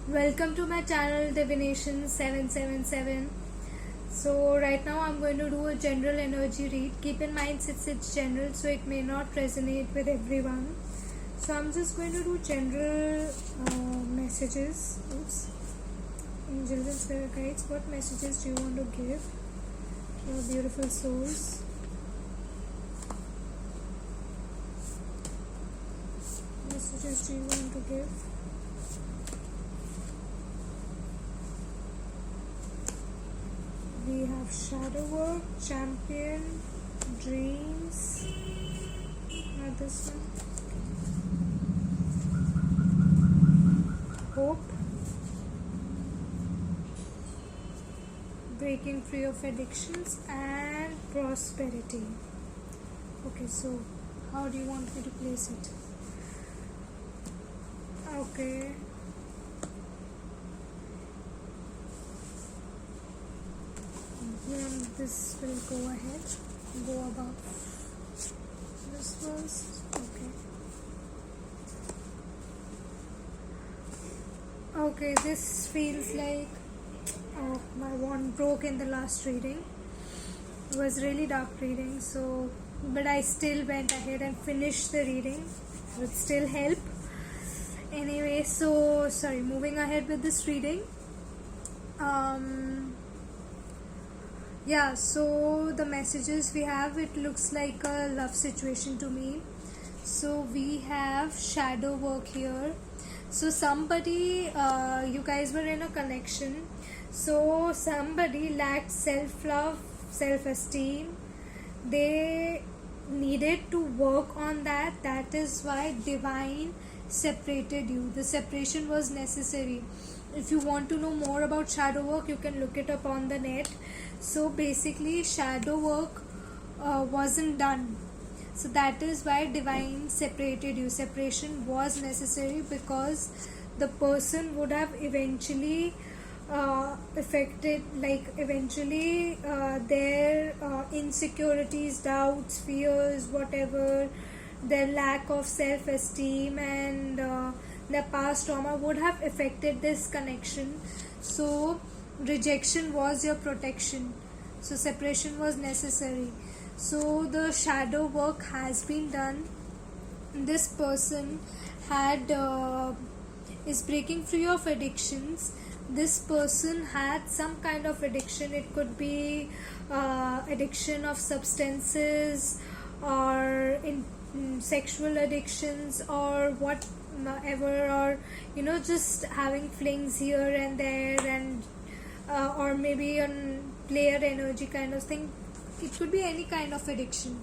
Welcome to my channel Divination 777. So right now I'm going to do a general energy read. Keep in mind it's general, so it may not resonate with everyone. So I'm just going to do general messages. Oops. Angels and spirit guides, what messages do you want to give your beautiful souls? Messages do you want to give? We have shadow work, champion, dreams. Not this one. Hope. Breaking free of addictions and prosperity. Okay, so how do you want me to place it? Okay. This will go ahead. Go above this first. Okay, this feels like my wand broke in the last reading. It was really dark reading, so but I still went ahead and finished the reading with still help. Anyway, so sorry, moving ahead with this reading. Yeah, so the messages we have, it looks like a love situation to me. So we have shadow work here. So somebody, you guys were in a connection. So somebody lacked self-love, self-esteem. They needed to work on that. That is why divine separated you. The separation was necessary. If you want to know more about shadow work, you can look it up on the net. So basically shadow work wasn't done, so that is why divine separated you. Separation was necessary because the person would have eventually affected, their insecurities, doubts, fears, whatever, their lack of self-esteem and their past trauma would have affected this connection. So rejection was your protection, so separation was necessary. So the shadow work has been done. This person had is breaking free of addictions. This person had some kind of addiction. It could be addiction of substances or in sexual addictions or whatever, or just having flings here and there, and or maybe on player energy kind of thing. It could be any kind of addiction.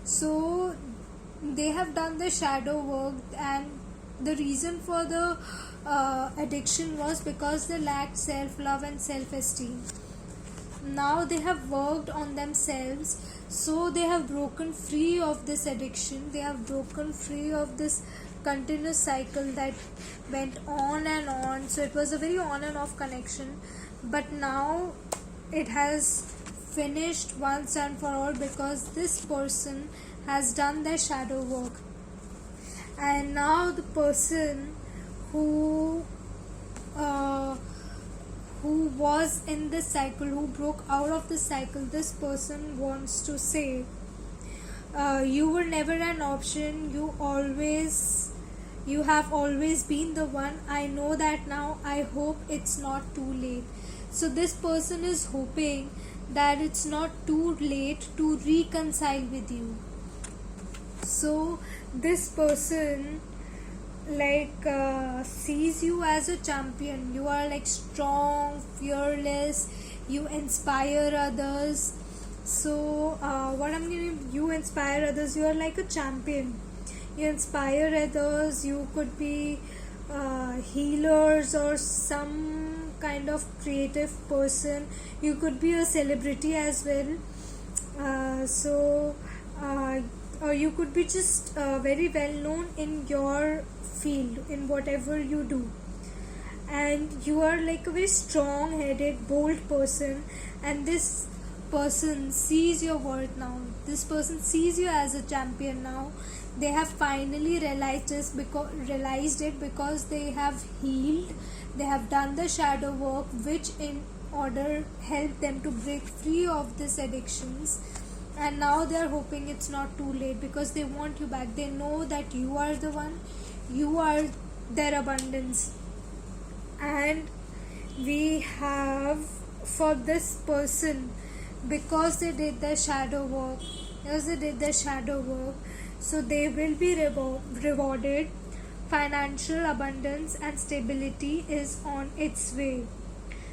So they have done the shadow work, and the reason for the addiction was because they lacked self-love and self-esteem. Now they have worked on themselves, so they have broken free of this addiction. They have broken free of this continuous cycle that went on and on. So it was a very on and off connection, but now it has finished once and for all because this person has done their shadow work. And now the person who was in this cycle, who broke out of this cycle, this person wants to say, you were never an option. You have always been the one. I know that now. I hope it's not too late. So this person is hoping that it's not too late to reconcile with you. So this person sees you as a champion. You are strong, fearless, you inspire others. So what I'm meaning, you inspire others. You are like a champion. You inspire others. You could be healers or some kind of creative person. You could be a celebrity as well. Or you could be just very well known in your field, in whatever you do. And you are like a very strong headed, bold person, and this person sees your worth now. This person sees you as a champion now. They have finally realized it because they have healed. They have done the shadow work, which in order help them to break free of these addictions. And now they are hoping it's not too late because they want you back. They know that you are the one. You are their abundance. And we have, for this person, because they did their shadow work, so they will be rewarded. Financial abundance and stability is on its way.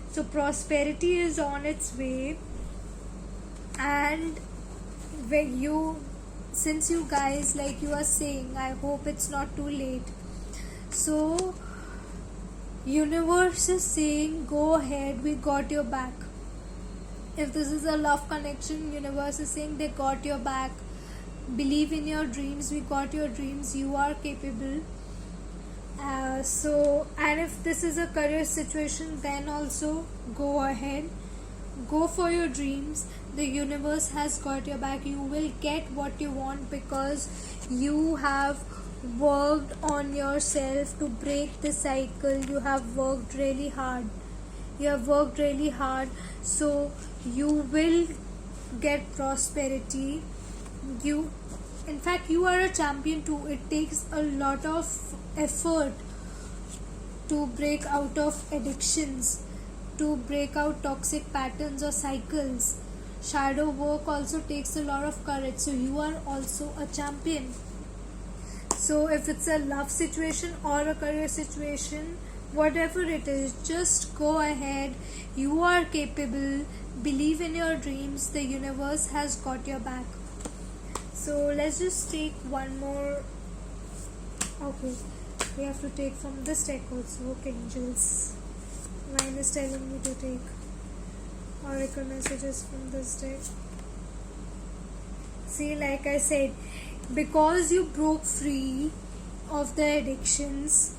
So prosperity is on its way. And when you, since you guys, like you are saying, I hope it's not too late. So universe is saying, go ahead, we got your back. If this is a love connection, universe is saying they got your back. Believe in your dreams, we got your dreams, you are capable. And if this is a career situation, then also go ahead, go for your dreams. The universe has got your back. You will get what you want because you have worked on yourself to break the cycle. You have worked really hard. So you will get prosperity. In fact, you are a champion too. It takes a lot of effort to break out of addictions, to break out toxic patterns or cycles. Shadow work also takes a lot of courage. So you are also a champion. So if it's a love situation or a career situation, whatever it is, just go ahead. You are capable. Believe in your dreams. The universe has got your back. So let's just take one more. Okay, we have to take from this deck also. Okay, angels. Mine is telling me to take oracle messages from this deck. See, like I said, because you broke free of the addictions,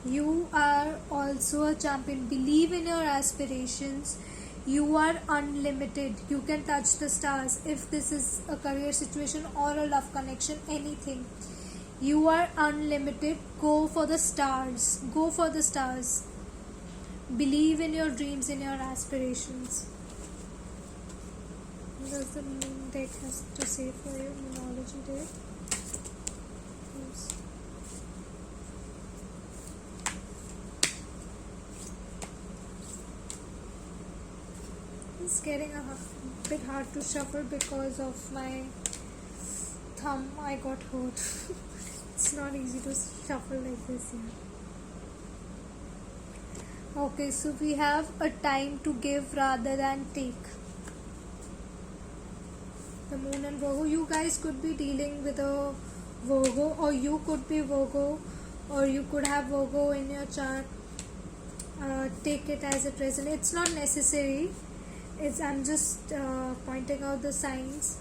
you are also a champion. Believe in your aspirations. You are unlimited. You can touch the stars. If this is a career situation or a love connection, anything, you are unlimited. Go for the stars. Go for the stars. Believe in your dreams, in your aspirations. What does the moon deck has to say for you? Moonology deck. Oops. It's getting a bit hard to shuffle because of my thumb. I got hurt. It's not easy to shuffle like this here. Okay, so we have a time to give rather than take. The moon and Virgo. You guys could be dealing with a Virgo, or you could be Virgo, or you could have Virgo in your chart. Take it as it resonates. It's not necessary. I'm just pointing out the signs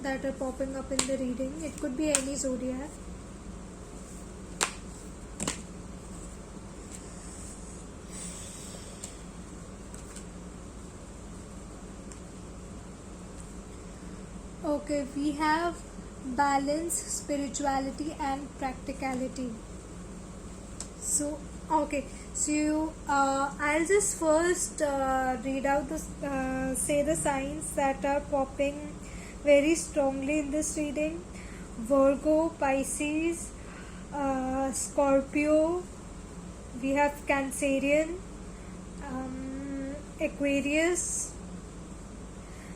that are popping up in the reading. It could be any zodiac. Okay, we have balance, spirituality and practicality. So I'll just first read out say the signs that are popping very strongly in this reading. Virgo, Pisces, Scorpio, we have Cancerian, Aquarius.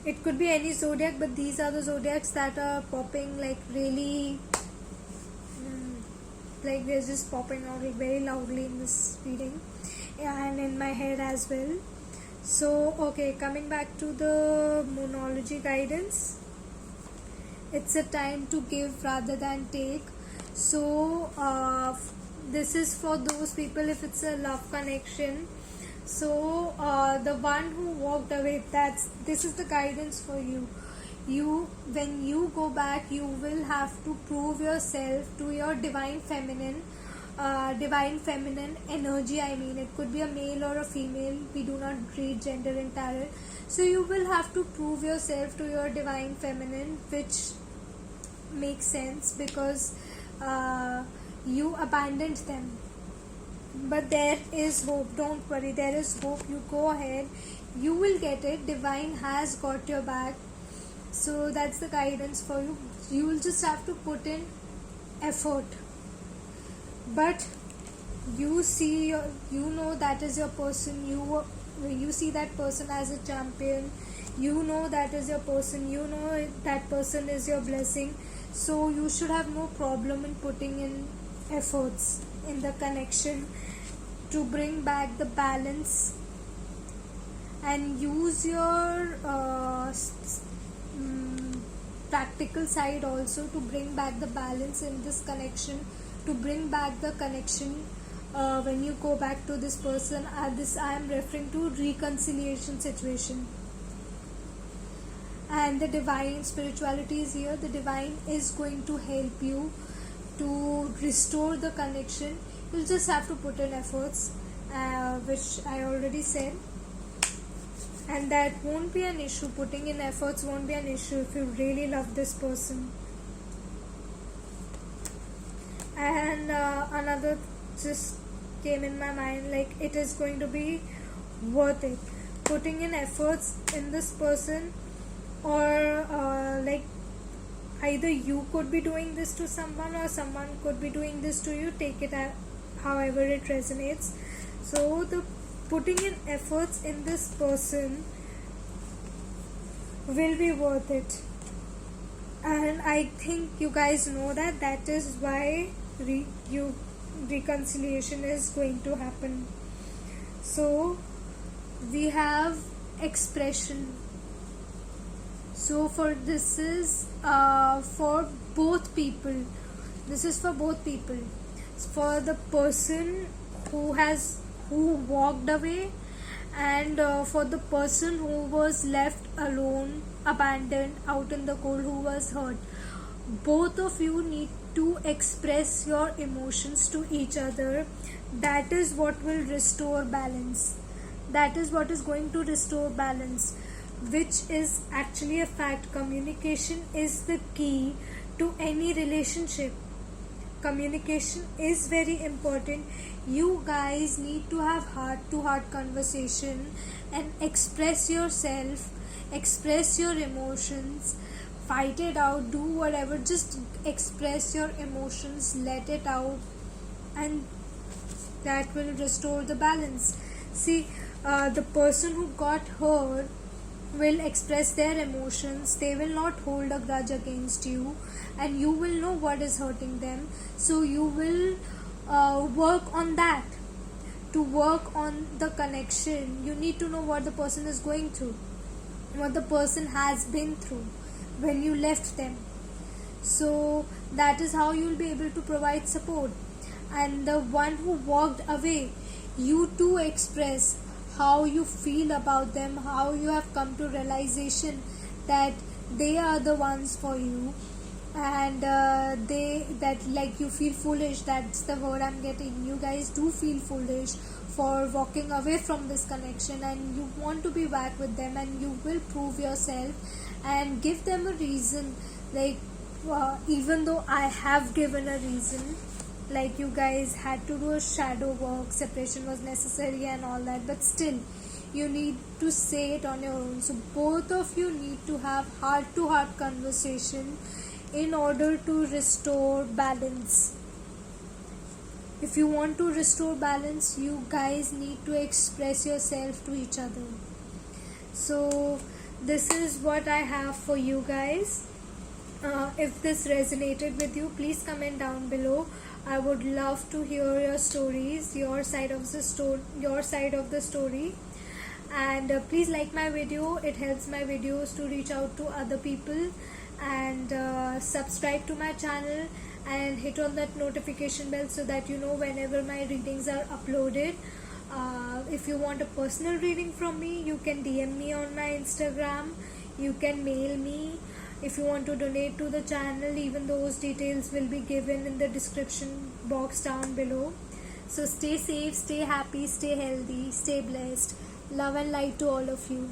It could be any zodiac, but these are the zodiacs that are popping like really, like they're just popping out like very loudly in this reading, and in my head as well. So okay, coming back to the Moonology guidance, it's a time to give rather than take. So this is for those people if it's a love connection. So the one who walked away, this is the guidance for you. When you go back, you will have to prove yourself to your divine feminine divine feminine energy. I mean, it could be a male or a female. We do not read gender in tarot. So you will have to prove yourself to your divine feminine, which makes sense because you abandoned them. But there is hope. Don't worry, there is hope. You go ahead, you will get it. Divine has got your back. So that's the guidance for you. You will just have to put in effort. But you see you know that is your person. You see that person as a champion. You know that is your person. You know that person is your blessing. So you should have no problem in putting in efforts in the connection to bring back the balance, and use your practical side also to bring back the balance in this connection, to bring back the connection when you go back to this person. This I am referring to reconciliation situation. And the divine spirituality is here. The divine is going to help you to restore the connection. You'll just have to put in efforts, which I already said, and that won't be an issue. Putting in efforts won't be an issue if you really love this person. And another just came in my mind, like, it is going to be worth it putting in efforts in this person, or like either you could be doing this to someone or someone could be doing this to you. Take it however it resonates. So the putting in efforts in this person will be worth it, and I think you guys know that is why reconciliation is going to happen. So we have expression. So for this is for both people. This is for both people. For the person who walked away, and for the person who was left alone, abandoned, out in the cold, who was hurt. Both of you need to express your emotions to each other. That is what will restore balance. That is what is going to restore balance, which is actually a fact. Communication is the key to any relationship. Communication is very important. You guys need to have heart-to-heart conversation and express yourself, express your emotions, fight it out, do whatever, just express your emotions, let it out, and that will restore the balance. See, the person who got hurt will express their emotions. They will not hold a grudge against you, and you will know what is hurting them. So you will work on that. To work on the connection, you need to know what the person is going through, what the person has been through when you left them. So that is how you will be able to provide support. And the one who walked away, you too express how you feel about them, how you have come to realization that they are the ones for you, and like you feel foolish. That's the word I'm getting. You guys do feel foolish for walking away from this connection, and you want to be back with them, and you will prove yourself and give them a reason. Like even though I have given a reason, like you guys had to do a shadow work, separation was necessary and all that, but still you need to say it on your own. So both of you need to have heart-to-heart conversation in order to restore balance. If you want to restore balance, you guys need to express yourself to each other. So this is what I have for you guys. If this resonated with you, please comment down below. I would love to hear your stories, your side of the story. And please like my video. It helps my videos to reach out to other people. And subscribe to my channel and hit on that notification bell so that you know whenever my readings are uploaded. If you want a personal reading from me, you can DM me on my Instagram. You can mail me. If you want to donate to the channel, even those details will be given in the description box down below. So stay safe, stay happy, stay healthy, stay blessed. Love and light to all of you.